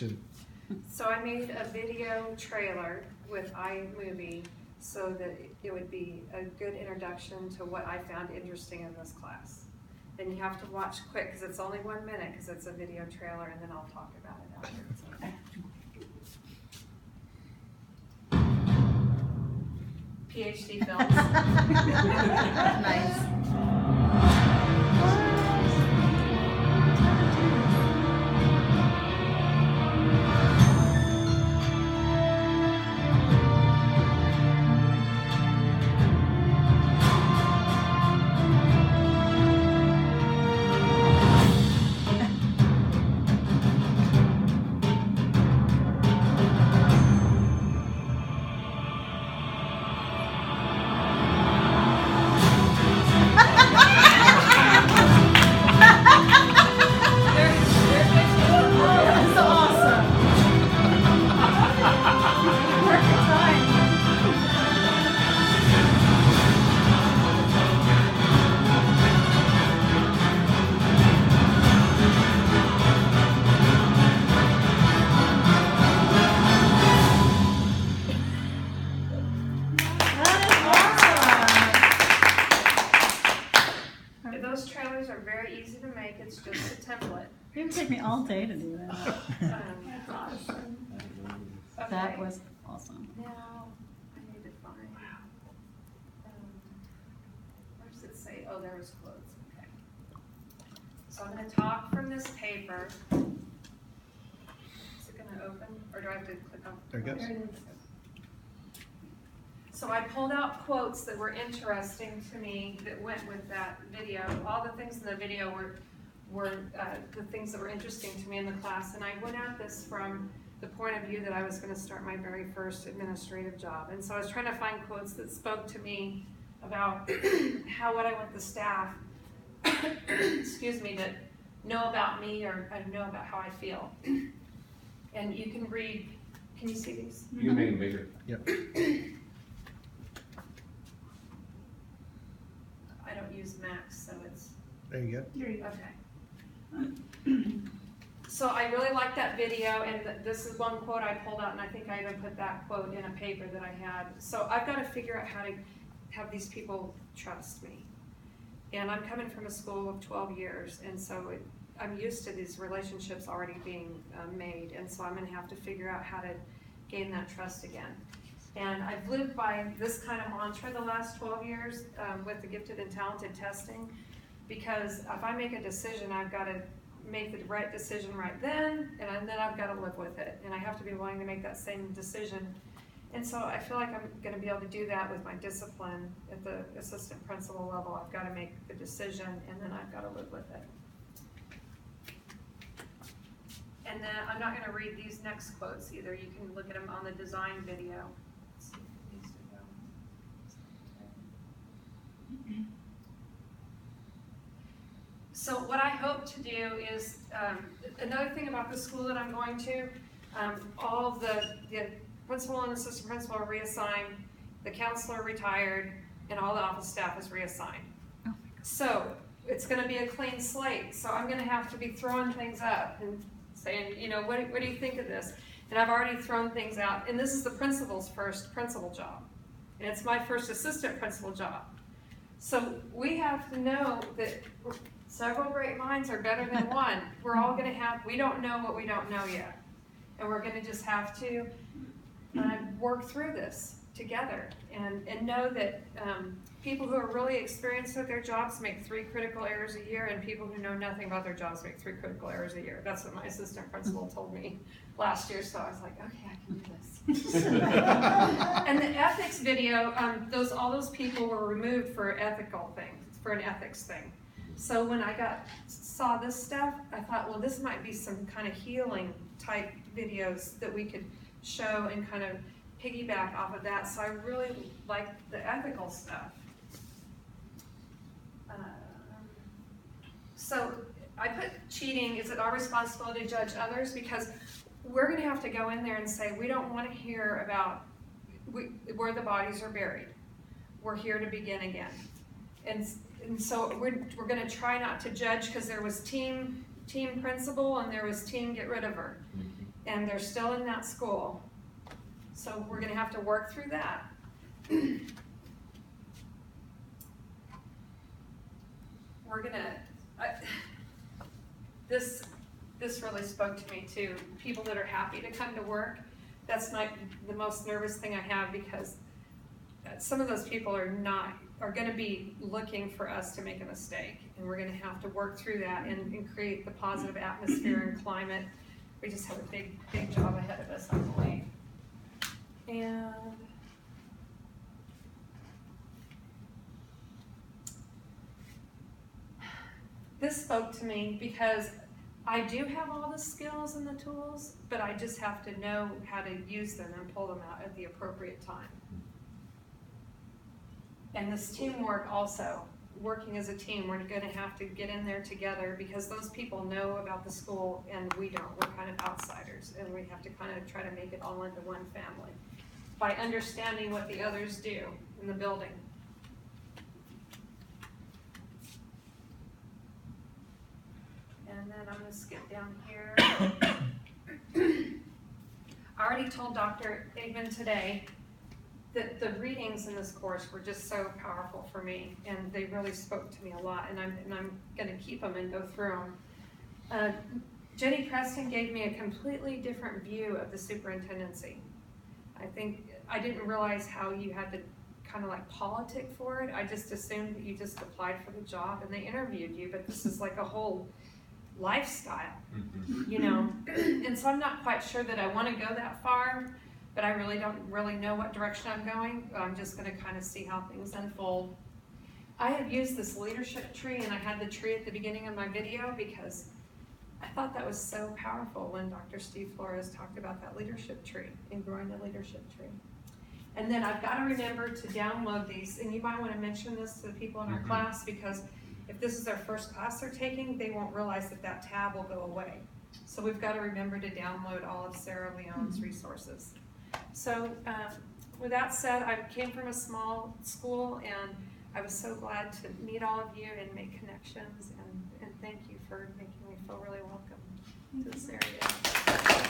Should. So I made a video trailer with iMovie so that it would be a good introduction to what I found interesting in this class. And you have to watch quick because it's only 1 minute because it's a video trailer, and then I'll talk about it afterwards. PhD films. Nice. That's awesome. Perfect time. Those trailers are very easy to make. It's just a template. It would take me all day to do that. That's awesome. That was awesome. Now, I need to find, where does it say? Oh, there was quotes, okay. So I'm gonna talk from this paper. Is it gonna open, or do I have to click on? There it goes. So I pulled out quotes that were interesting to me that went with that video. All the things in the video were the things that were interesting to me in the class, and I went at this from the point of view that I was going to start my very first administrative job. And so I was trying to find quotes that spoke to me about how would I want the staff, excuse me, to know about me or know about how I feel. And you can read, can you see these? You can make them bigger. Yep. I don't use Max, so it's, There you go. okay. So I really liked that video, and this is one quote I pulled out, and I think I even put that quote in a paper that I had. So I've got to figure out how to have these people trust me. And I'm coming from a school of 12 years, and so I'm used to these relationships already being made, and so I'm going to have to figure out how to gain that trust again. And I've lived by this kind of mantra the last 12 years with the gifted and talented testing, because if I make a decision, I've got to make the right decision right then, and then I've got to live with it, and I have to be willing to make that same decision. And so I feel like I'm going to be able to do that with my discipline at the assistant principal level. I've got to make the decision, and then I've got to live with it. And then I'm not going to read these next quotes either. You can look at them on the design video. Let's see if it needs to go. So what I hope to do is, another thing about the school that I'm going to, all of the principal and assistant principal are reassigned, the counselor retired, and all the office staff is reassigned. Oh. So it's going to be a clean slate. So I'm going to have to be throwing things up and saying, you know, what do you think of this? And I've already thrown things out. And this is the principal's first principal job. And it's my first assistant principal job. So we have to know that several great minds are better than one. We're all going to we don't know what we don't know yet. And we're going to just have to work through this together and know that people who are really experienced at their jobs make 3 critical errors a year, and people who know nothing about their jobs make 3 critical errors a year. That's what my assistant principal told me last year, so I was like, okay, I can do this. And the ethics video, all those people were removed for ethical things, for an ethics thing. So when I saw this stuff, I thought, well, this might be some kind of healing type videos that we could show and kind of piggyback off of that. So I really like the ethical stuff. So I put cheating, is it our responsibility to judge others? Because we're going to have to go in there and say, we don't want to hear about where the bodies are buried. We're here to begin again. And so we're going to try not to judge, because there was team principal and there was team get rid of her. and they're still in that school. So we're gonna have to work through that. We're gonna, this really spoke to me too. People that are happy to come to work, that's the most nervous thing I have, because some of those people are gonna be looking for us to make a mistake, and we're gonna have to work through that and create the positive atmosphere and climate. We just have a big job ahead of us, I believe. And this spoke to me because I do have all the skills and the tools, but I just have to know how to use them and pull them out at the appropriate time. And this teamwork also, working as a team, we're gonna have to get in there together, because those people know about the school and we don't. We're kind of outsiders, and we have to kind of try to make it all into one family by understanding what the others do in the building. And then I'm gonna skip down here. I already told Dr. Eggman today that the readings in this course were just so powerful for me, and they really spoke to me a lot, and I'm gonna keep them and go through them. Jenny Preston gave me a completely different view of the superintendency. I think I didn't realize how you had to kind of like politic for it. I just assumed that you just applied for the job and they interviewed you, but this is like a whole lifestyle, you know? And so I'm not quite sure that I want to go that far, but I really don't know what direction I'm going. I'm just going to kind of see how things unfold. I have used this leadership tree, and I had the tree at the beginning of my video because I thought that was so powerful when Dr. Steve Flores talked about that leadership tree and growing the leadership tree. And then I've got to remember to download these, and you might want to mention this to the people in our class, because if this is their first class they're taking, they won't realize that that tab will go away. So we've got to remember to download all of Sarah Leone's resources. So with that said, I came from a small school, and I was so glad to meet all of you and make connections, and thank you for making me feel really welcome to this area.